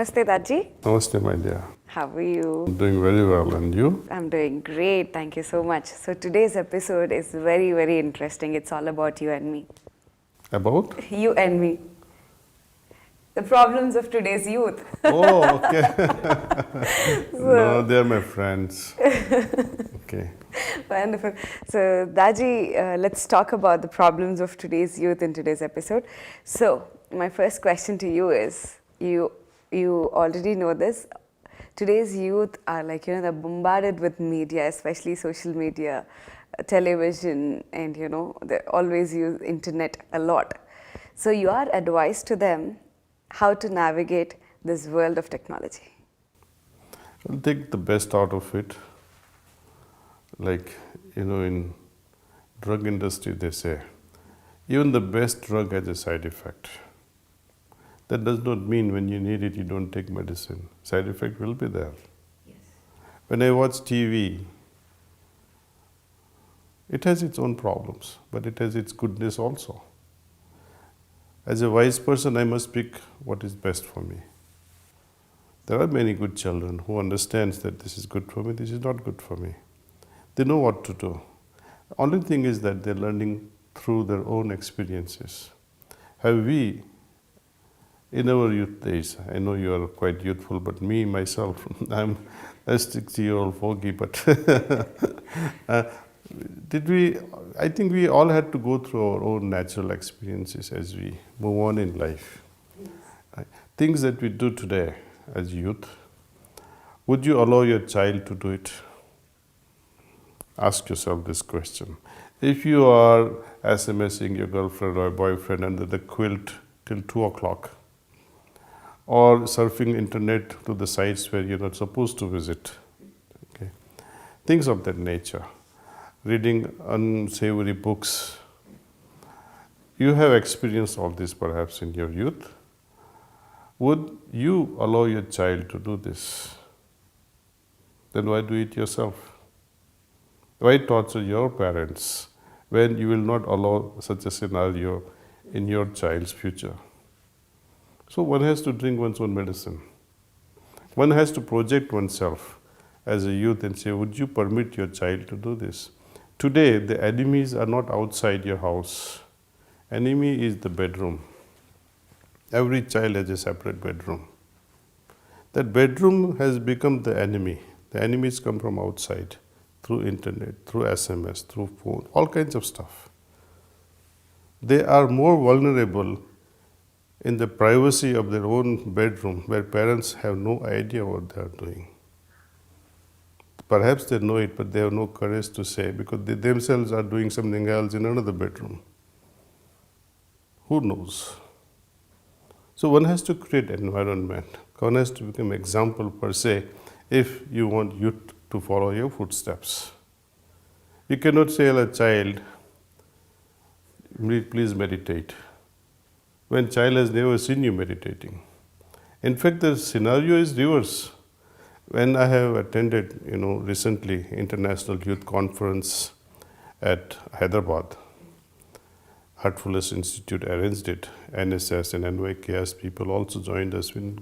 Namaste, Daaji. Namaste, my dear. How are you? I'm doing very well, and you? I'm doing great. Thank you so much. So today's episode is very, very interesting. It's all about you and me. About? You and me. The problems of today's youth. Oh, okay. No, they're my friends. Okay. Wonderful. So, Daaji, let's talk about the problems of today's youth in today's episode. So, my first question to you is, you already know this. Today's youth are they're bombarded with media, especially social media, television, and they always use internet a lot. So, your advice to them, how to navigate this world of technology? I'll take the best out of it. In drug industry, they say, even the best drug has a side effect. That does not mean when you need it, you don't take medicine. Side effect will be there. Yes. When I watch TV, it has its own problems, but it has its goodness also. As a wise person, I must pick what is best for me. There are many good children who understand that this is good for me, this is not good for me. They know what to do. Only thing is that they're learning through their own experiences. Have we, in our youth days, I know you are quite youthful, but me, myself, I'm a 60-year-old fogey, but I think we all had to go through our own natural experiences as we move on in life. Yes. Things that we do today as youth, would you allow your child to do it? Ask yourself this question. If you are SMSing your girlfriend or boyfriend under the quilt till 2 o'clock, or surfing internet to the sites where you're not supposed to visit, okay, things of that nature, reading unsavory books, you have experienced all this perhaps in your youth. Would you allow your child to do this? Then why do it yourself? Why torture your parents when you will not allow such a scenario in your child's future? So one has to drink one's own medicine. One has to project oneself as a youth and say, would you permit your child to do this? Today, the enemies are not outside your house. Enemy is the bedroom. Every child has a separate bedroom. That bedroom has become the enemy. The enemies come from outside, through internet, through SMS, through phone, all kinds of stuff. They are more vulnerable in the privacy of their own bedroom, where parents have no idea what they are doing. Perhaps they know it, but they have no courage to say, because they themselves are doing something else in another bedroom. Who knows? So one has to create environment. One has to become example per se if you want youth to follow your footsteps. You cannot say to a child, please meditate, when child has never seen you meditating. In fact, the scenario is reverse. When I have attended, recently International Youth Conference at Hyderabad, Heartfulness Institute arranged it. NSS and NYKS people also joined us in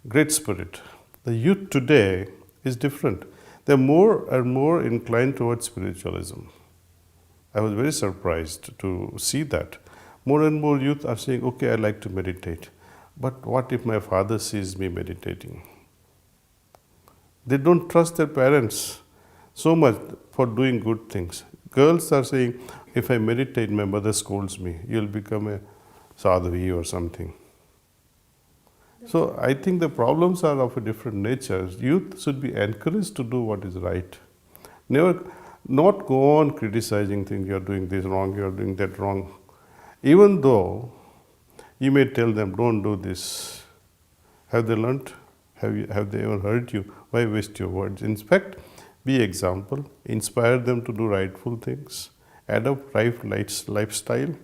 great spirit. The youth today is different. They're more and more inclined towards spiritualism. I was very surprised to see that. More and more youth are saying, okay, I like to meditate, but what if my father sees me meditating? They don't trust their parents so much for doing good things. Girls are saying, if I meditate, my mother scolds me. You'll become a sadhvi or something. So I think the problems are of a different nature. Youth should be encouraged to do what is right. Not go on criticizing things, you're doing this wrong, you're doing that wrong. Even though you may tell them, don't do this. Have they learnt? Have they ever heard you? Why waste your words? In fact, be example, inspire them to do rightful things, adopt right lifestyle,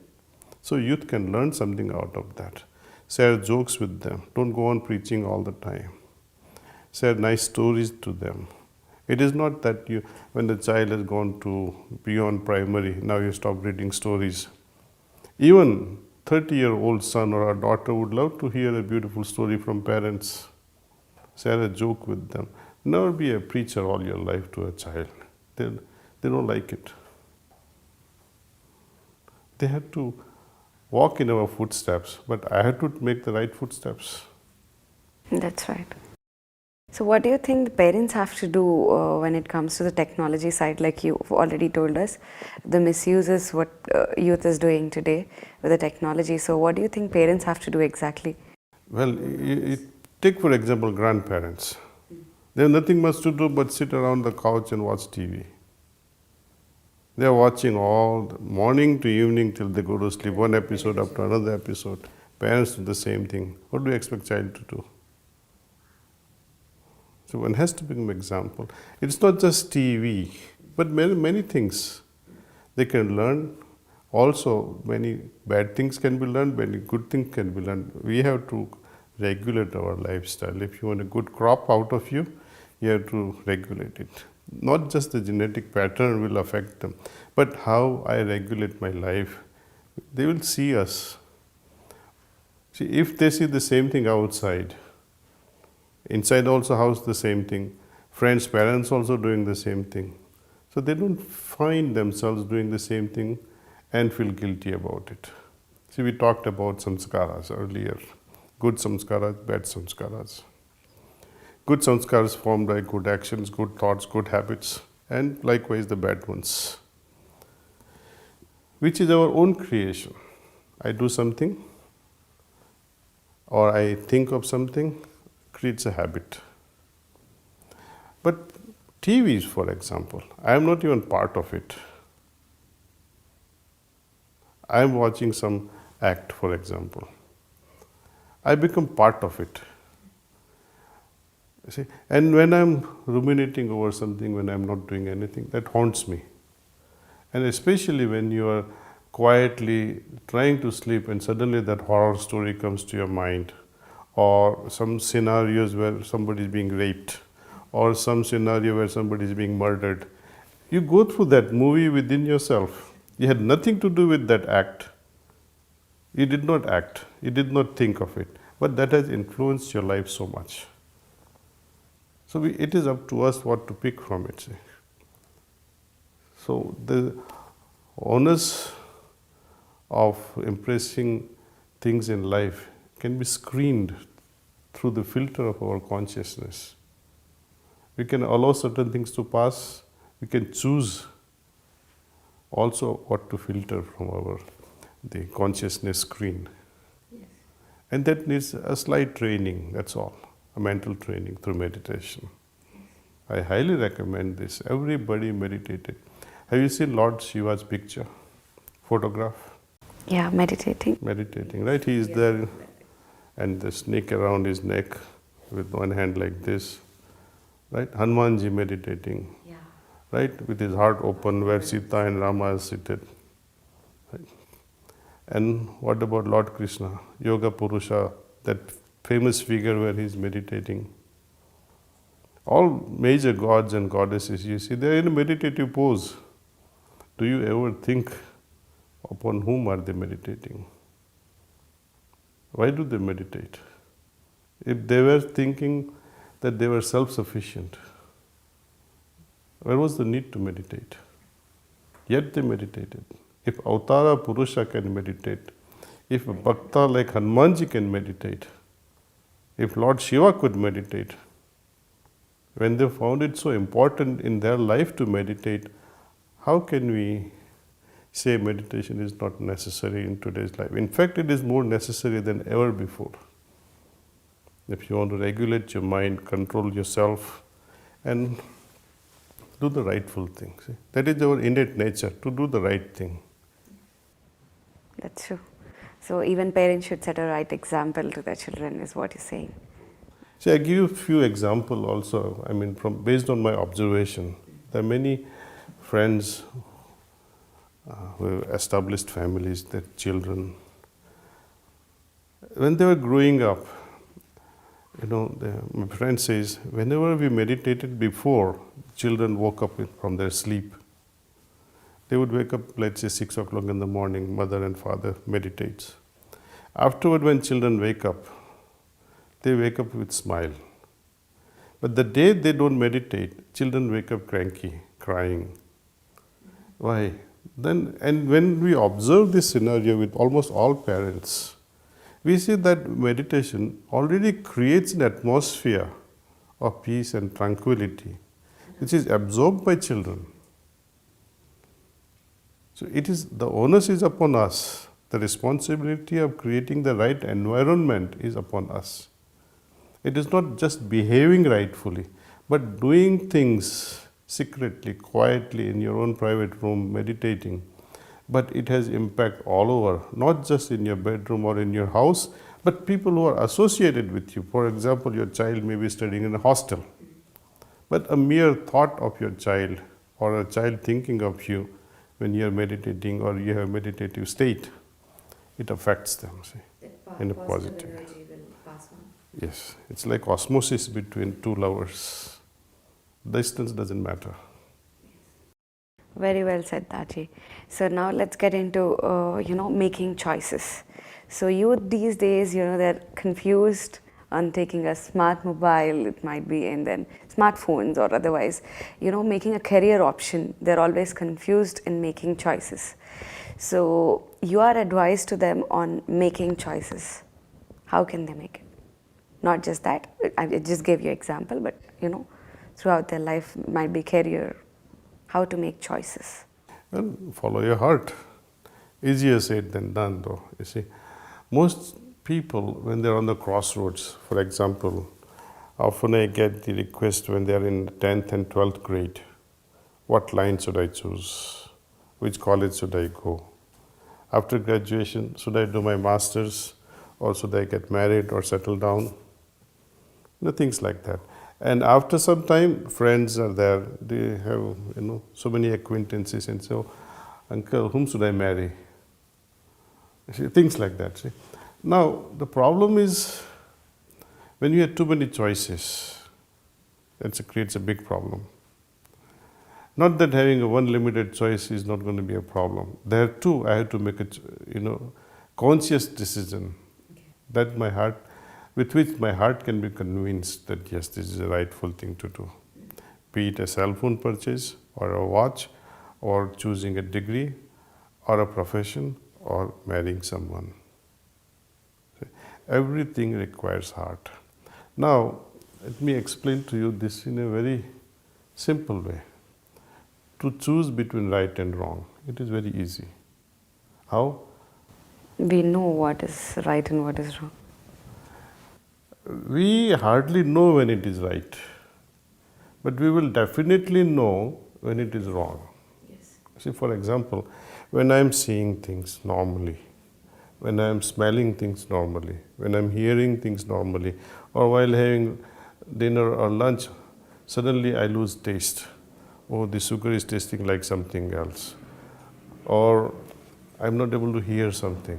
so youth can learn something out of that. Share jokes with them. Don't go on preaching all the time. Share nice stories to them. It is not that when the child has gone to beyond primary, now you stop reading stories. Even 30-year-old son or a daughter would love to hear a beautiful story from parents, share a joke with them. Never be a preacher all your life to a child. They don't like it. They had to walk in our footsteps, but I had to make the right footsteps. That's right. So what do you think the parents have to do when it comes to the technology side? Like you've already told us, the misuse is what youth is doing today with the technology. So what do you think parents have to do exactly? Well, take for example grandparents. They have nothing much to do but sit around the couch and watch TV. They are watching all the morning to evening till they go to sleep, one episode after another episode. Parents do the same thing. What do you expect child to do? So one has to become an example. It's not just TV, but many things they can learn. Also, many bad things can be learned, many good things can be learned. We have to regulate our lifestyle. If you want a good crop out of you, you have to regulate it. Not just the genetic pattern will affect them, but how I regulate my life. They will see us. See, if they see the same thing outside, inside also house the same thing, friends, parents also doing the same thing. So they don't find themselves doing the same thing and feel guilty about it. See, we talked about samskaras earlier. Good samskaras, bad samskaras. Good samskaras formed by good actions, good thoughts, good habits, and likewise the bad ones, which is our own creation. I do something or I think of something, creates a habit. But TVs, for example, I am not even part of it. I am watching some act, for example. I become part of it. See? And when I'm ruminating over something, when I'm not doing anything, that haunts me. And especially when you are quietly trying to sleep and suddenly that horror story comes to your mind, or some scenarios where somebody is being raped, or some scenario where somebody is being murdered. You go through that movie within yourself. You had nothing to do with that act. You did not act. You did not think of it. But that has influenced your life so much. So it is up to us what to pick from it. See. So the onus of impressing things in life can be screened through the filter of our consciousness. We can allow certain things to pass. We can choose also what to filter from the consciousness screen. Yes. And that needs a slight training, that's all, a mental training through meditation. I highly recommend this. Everybody meditated. Have you seen Lord Shiva's picture, photograph? Yeah, meditating. Meditating, right? He is there and the snake around his neck with one hand like this, right? Hanumanji meditating, right? With his heart open where Sita and Rama are seated. Right? And what about Lord Krishna, Yoga Purusha, that famous figure where he is meditating? All major gods and goddesses, you see, they are in a meditative pose. Do you ever think upon whom are they meditating? Why do they meditate? If they were thinking that they were self-sufficient, where was the need to meditate? Yet they meditated. If Avtara Purusha can meditate, if a Bhakta like Hanumanji can meditate, if Lord Shiva could meditate, when they found it so important in their life to meditate, how can we say meditation is not necessary in today's life? In fact, it is more necessary than ever before. If you want to regulate your mind, control yourself, and do the rightful thing. See? That is our innate nature, to do the right thing. That's true. So even parents should set a right example to their children, is what you're saying. See, I give you a few examples also. I mean, based on my observation, there are many friends who have established families, their children. When they were growing up, my friend says, whenever we meditated before, children woke up from their sleep. They would wake up, let's say 6 o'clock in the morning, mother and father meditates. Afterward, when children wake up, they wake up with smile. But the day they don't meditate, children wake up cranky, crying. Why? Then, and when we observe this scenario with almost all parents, we see that meditation already creates an atmosphere of peace and tranquility, which is absorbed by children. So it is, the onus is upon us. The responsibility of creating the right environment is upon us. It is not just behaving rightfully, but doing things secretly, quietly in your own private room, meditating. But it has impact all over, not just in your bedroom or in your house, but people who are associated with you. For example, your child may be studying in a hostel, but a mere thought of your child or a child thinking of you when you are meditating or you have a meditative state, it affects them, see, in a positive way. Yes, it's like osmosis between two lovers. Distance doesn't matter. Very well said, Daji. So now let's get into, making choices. So youth these days, they're confused on taking a smart mobile, it might be, and then smartphones or otherwise, making a career option. They're always confused in making choices. So your advice to them on making choices, how can they make it? Not just that, I just gave you example, but throughout their life, might be career, how to make choices. Well, follow your heart. Easier said than done, though. You see, most people, when they're on the crossroads, for example, often I get the request when they're in 10th and 12th grade, what line should I choose? Which college should I go? After graduation, should I do my master's, or should I get married or settle down? Things like that. And after some time, friends are there. They have, so many acquaintances, and so, uncle, whom should I marry? See, things like that. See? Now, the problem is when you have too many choices, that creates a big problem. Not that having a one limited choice is not going to be a problem. There too, I have to make a, conscious decision. Okay. That my heart, with which my heart can be convinced that yes, this is the rightful thing to do. Be it a cell phone purchase, or a watch, or choosing a degree, or a profession, or marrying someone. Everything requires heart. Now, let me explain to you this in a very simple way. To choose between right and wrong, it is very easy. How? We know what is right and what is wrong. We hardly know when it is right, but we will definitely know when it is wrong. Yes. See, for example, when I am seeing things normally, when I am smelling things normally, when I am hearing things normally, or while having dinner or lunch, suddenly I lose taste. Oh, the sugar is tasting like something else. Or I'm not able to hear something,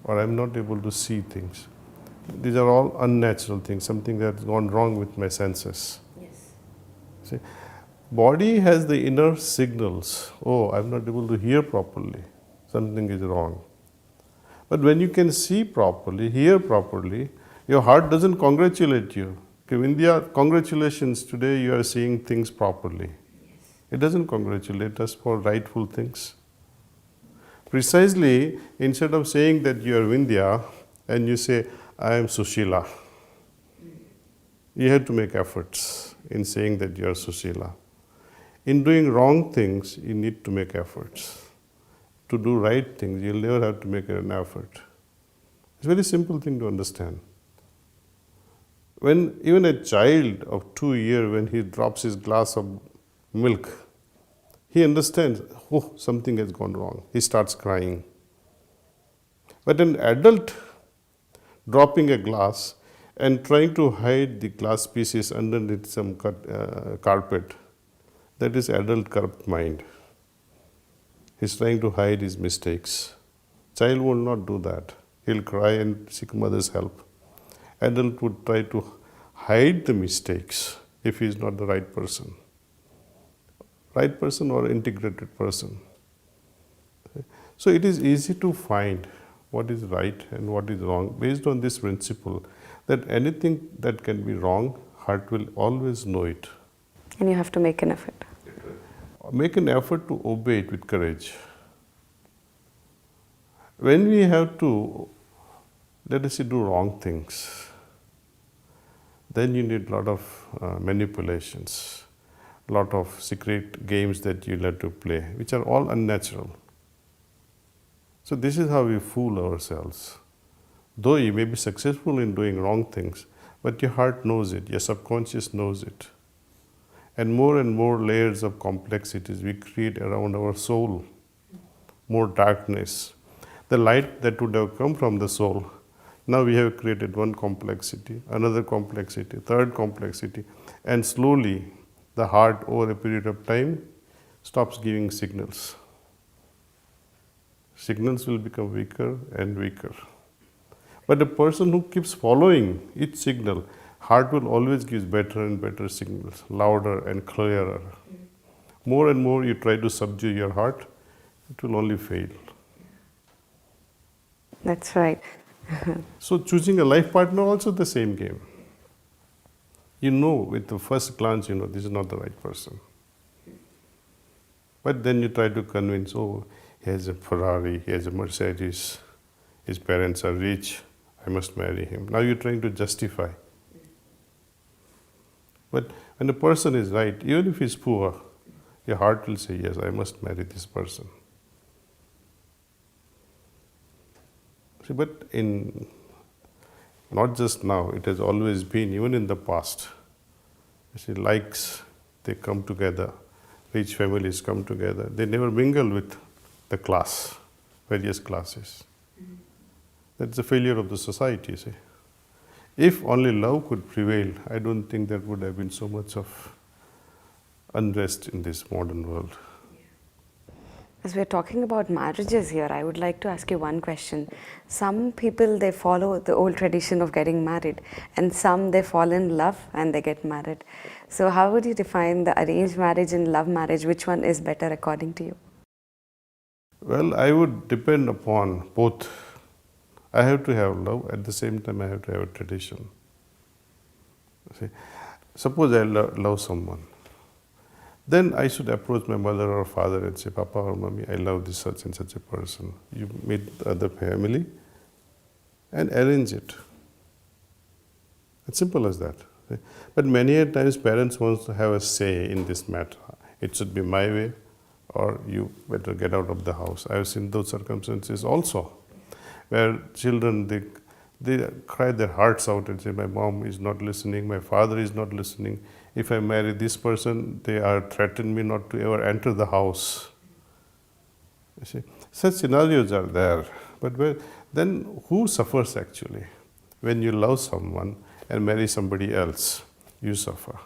or I'm not able to see things. These are all unnatural things, something that's gone wrong with my senses. Yes. See, body has the inner signals. Oh, I'm not able to hear properly. Something is wrong. But when you can see properly, hear properly, your heart doesn't congratulate you. Okay, India, congratulations, today you are seeing things properly. Yes. It doesn't congratulate us for rightful things. Precisely, instead of saying that you are Vindhya and you say, I am Sushila, you have to make efforts in saying that you are Sushila. In doing wrong things, you need to make efforts. To do right things, you'll never have to make an effort. It's a very simple thing to understand. When even a child of 2 years, when he drops his glass of milk, he understands, oh, something has gone wrong. He starts crying. But an adult dropping a glass and trying to hide the glass pieces underneath some carpet, that is adult corrupt mind. He's trying to hide his mistakes. Child will not do that. He'll cry and seek mother's help. Adult would try to hide the mistakes if he is not the right person. Right person or integrated person. So it is easy to find what is right and what is wrong, based on this principle that anything that can be wrong, heart will always know it. And you have to make an effort. Make an effort to obey it with courage. When we have to, let us say, do wrong things, then you need a lot of manipulations, a lot of secret games that you have to play, which are all unnatural. So this is how we fool ourselves. Though you may be successful in doing wrong things, but your heart knows it, your subconscious knows it. And more layers of complexities we create around our soul, more darkness. The light that would have come from the soul, now we have created one complexity, another complexity, third complexity, and slowly the heart over a period of time stops giving signals. Signals will become weaker and weaker. But a person who keeps following each signal, heart will always give better and better signals, louder and clearer. More and more you try to subdue your heart, it will only fail. That's right. So choosing a life partner also the same game. You know with the first glance, you know this is not the right person. But then you try to convince, oh, he has a Ferrari, he has a Mercedes, his parents are rich, I must marry him. Now you're trying to justify. But when a person is right, even if he's poor, your heart will say, yes, I must marry this person. See, but in not just now, it has always been, even in the past. You see, likes, they come together, rich families come together. They never mingle with the class, various classes. That's the failure of the society, see. If only love could prevail, I don't think there would have been so much of unrest in this modern world. As we're talking about marriages here, I would like to ask you one question. Some people, they follow the old tradition of getting married, and some, they fall in love and they get married. So how would you define the arranged marriage and love marriage? Which one is better according to you? Well, I would depend upon both. I have to have love, at the same time I have to have a tradition. See, suppose I love someone. Then I should approach my mother or father and say, Papa or Mommy, I love this such and such a person. You meet the other family and arrange it. It's simple as that. But many a times parents want to have a say in this matter. It should be my way, or you better get out of the house. I have seen those circumstances also, where children, they cry their hearts out and say, my mom is not listening, my father is not listening. If I marry this person, they are threatening me not to ever enter the house. You see, such scenarios are there. But then who suffers actually? When you love someone and marry somebody else, you suffer.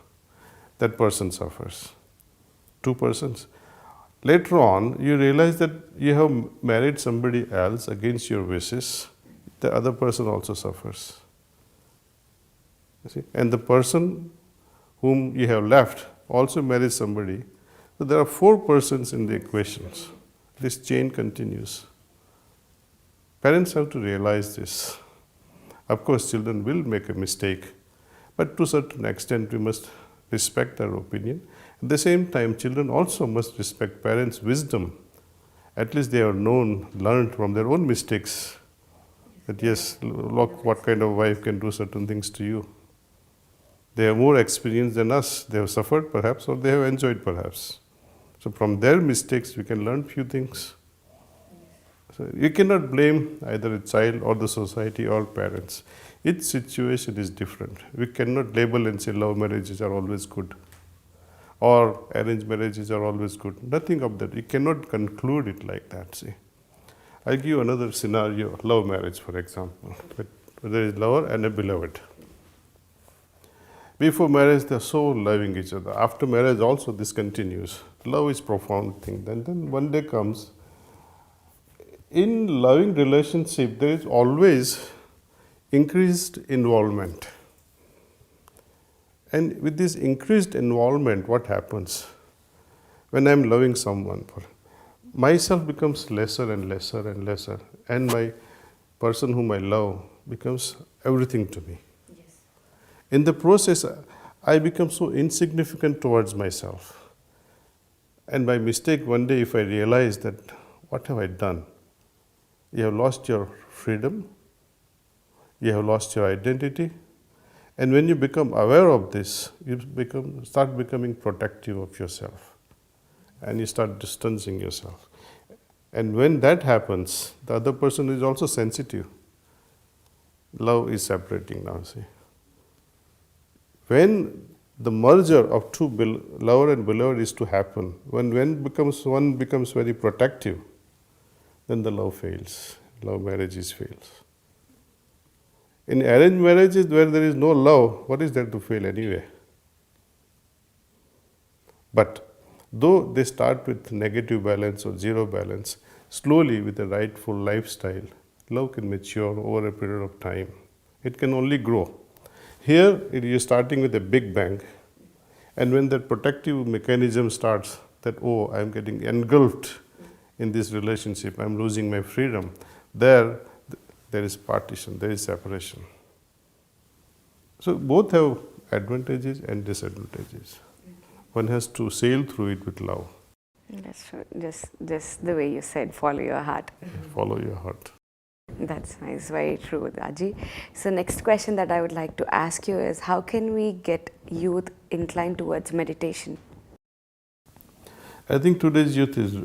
That person suffers. Two persons. Later on, you realize that you have married somebody else against your wishes. The other person also suffers. You see? And the person whom you have left also marries somebody. So there are four persons in the equations. This chain continues. Parents have to realize this. Of course, children will make a mistake, but to a certain extent, we must respect their opinion. At the same time, children also must respect parents' wisdom. At least they have learned from their own mistakes that yes, look what kind of wife can do certain things to you. They have more experience than us. They have suffered perhaps, or they have enjoyed perhaps. So from their mistakes, we can learn few things. So you cannot blame either a child or the society or parents. Each situation is different. We cannot label and say love marriages are always good, or arranged marriages are always good. Nothing of that. You cannot conclude it like that. See, I'll give you another scenario: love marriage, for example. But there is lover and a beloved. Before marriage, they are so loving each other. After marriage, also this continues. Love is profound thing. Then one day comes. In loving relationship, there is always increased involvement. And with this increased involvement, what happens? When I am loving someone, myself becomes lesser and lesser and lesser, and my person whom I love becomes everything to me. In the process, I become so insignificant towards myself. And by mistake, one day if I realize that, what have I done? You have lost your freedom, you have lost your identity, and when you become aware of this, you start becoming protective of yourself, and you start distancing yourself. And when that happens, the other person is also sensitive. Love is separating now, see. When the merger of two lover and beloved is to happen, when one becomes very protective, then the love fails. Love marriages fails. In arranged marriages where there is no love, what is there to fail anyway? But though they start with negative balance or zero balance, slowly with a rightful lifestyle, love can mature over a period of time. It can only grow. Here, you're starting with a big bang, and when that protective mechanism starts, that, oh, I'm getting engulfed in this relationship, I'm losing my freedom, there is partition, there is separation. So both have advantages and disadvantages. One has to sail through it with love. That's true. Just the way you said, follow your heart. Follow your heart. That's nice, very true, Daaji. So next question that I would like to ask you is, how can we get youth inclined towards meditation? I think today's youth is,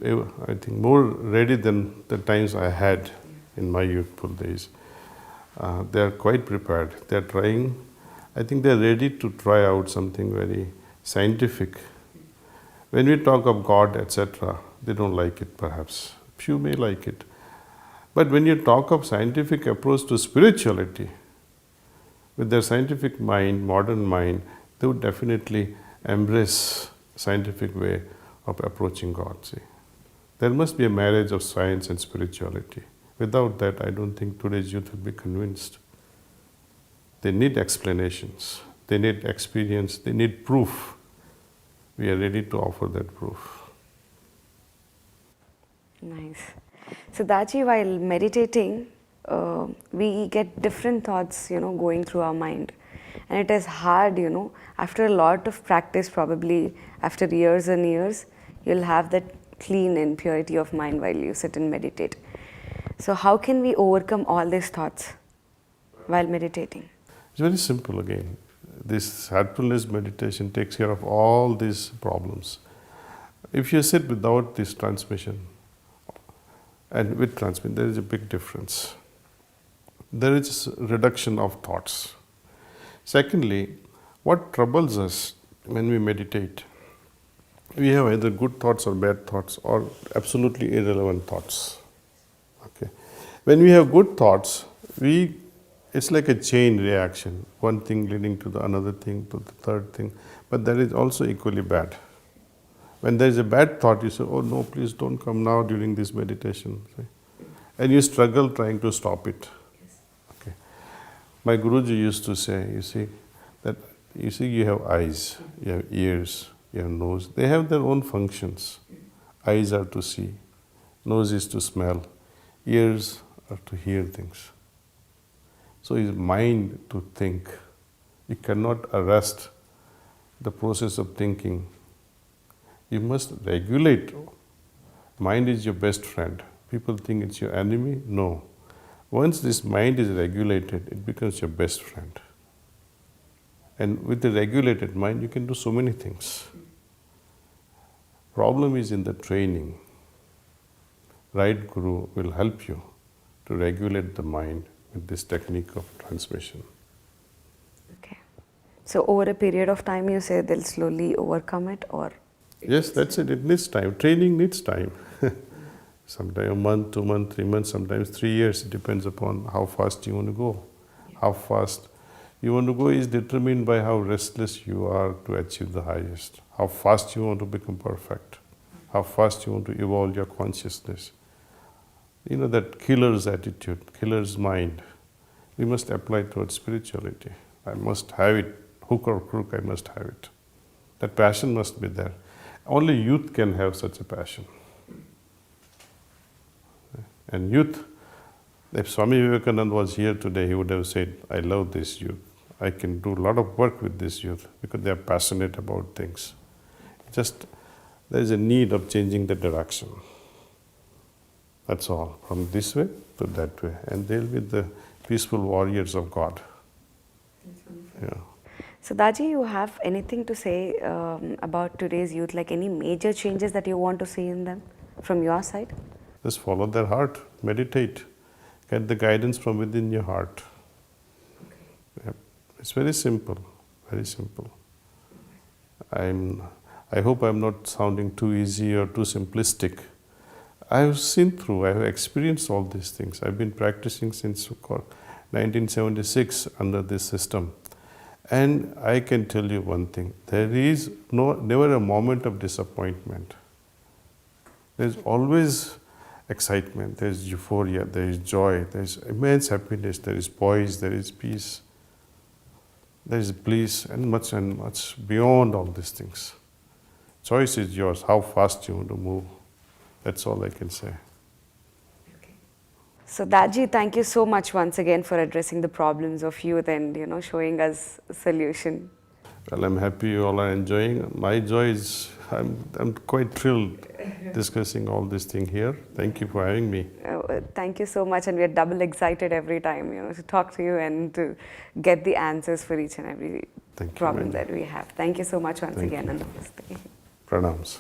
more ready than the times I had in my youthful days. They are quite prepared. They are trying. I think they are ready to try out something very scientific. When we talk of God, etc., they don't like it perhaps. Few may like it. But when you talk of scientific approach to spirituality, with their scientific mind, modern mind, they would definitely embrace scientific way of approaching God. See, there must be a marriage of science and spirituality. Without that, I don't think today's youth will be convinced. They need explanations, they need experience, they need proof. We are ready to offer that proof. Nice. So Daaji, while meditating, we get different thoughts, going through our mind. And it is hard, after a lot of practice, probably after years and years, you'll have that clean and purity of mind while you sit and meditate. So how can we overcome all these thoughts while meditating? It's very simple again. This heartfulness meditation takes care of all these problems. If you sit without this transmission and with transmission, there is a big difference. There is reduction of thoughts. Secondly, what troubles us when we meditate? We have either good thoughts or bad thoughts or absolutely irrelevant thoughts. Okay. When we have good thoughts, it's like a chain reaction, one thing leading to the another thing, to the third thing, but that is also equally bad. When there is a bad thought, you say, oh no, please don't come now during this meditation. And you struggle trying to stop it. Okay. My Guruji used to say, you have eyes, you have ears, you have nose. They have their own functions. Eyes are to see, nose is to smell, ears are to hear things. So is mind to think. You cannot arrest the process of thinking. You must regulate. Mind is your best friend. People think it's your enemy. No. Once this mind is regulated, it becomes your best friend. And with the regulated mind, you can do so many things. Problem is in the training. Right Guru will help you to regulate the mind with this technique of transmission. Okay. So over a period of time, you say they'll slowly overcome it, or? Yes, that's it. It needs time. Training needs time. Sometimes a month, 2 months, 3 months, sometimes 3 years. It depends upon how fast you want to go. How fast you want to go is determined by how restless you are to achieve the highest. How fast you want to become perfect. How fast you want to evolve your consciousness. That killer's attitude, killer's mind, we must apply towards spirituality. I must have it, hook or crook, I must have it. That passion must be there. Only youth can have such a passion. And youth If Swami Vivekananda was here today, he would have said, I love this youth. I can do a lot of work with this youth because they are passionate about things. Just there is a need of changing the direction. That's all, from this way to that way. And they'll be the peaceful warriors of God. Yeah. So Daji, you have anything to say about today's youth, like any major changes that you want to see in them from your side? Just follow their heart, meditate, get the guidance from within your heart. Okay. Yep. It's very simple, very simple. I hope I'm not sounding too easy or too simplistic. I have seen through, I have experienced all these things. I've been practicing since 1976 under this system. And I can tell you one thing, there is never a moment of disappointment. There's always excitement, there's euphoria, there is joy, there is immense happiness, there is poise, there is peace, there is bliss, and much beyond all these things. Choice is yours, how fast you want to move. That's all I can say. So Daji, thank you so much once again for addressing the problems of youth and showing us a solution. Well, I'm happy you all are enjoying. My joy is, I'm quite thrilled discussing all this thing here. Thank you for having me. Thank you so much, and we're double excited every time to talk to you and to get the answers for each and every problem that we have. Thank you so much once again. Namaste. Pranams.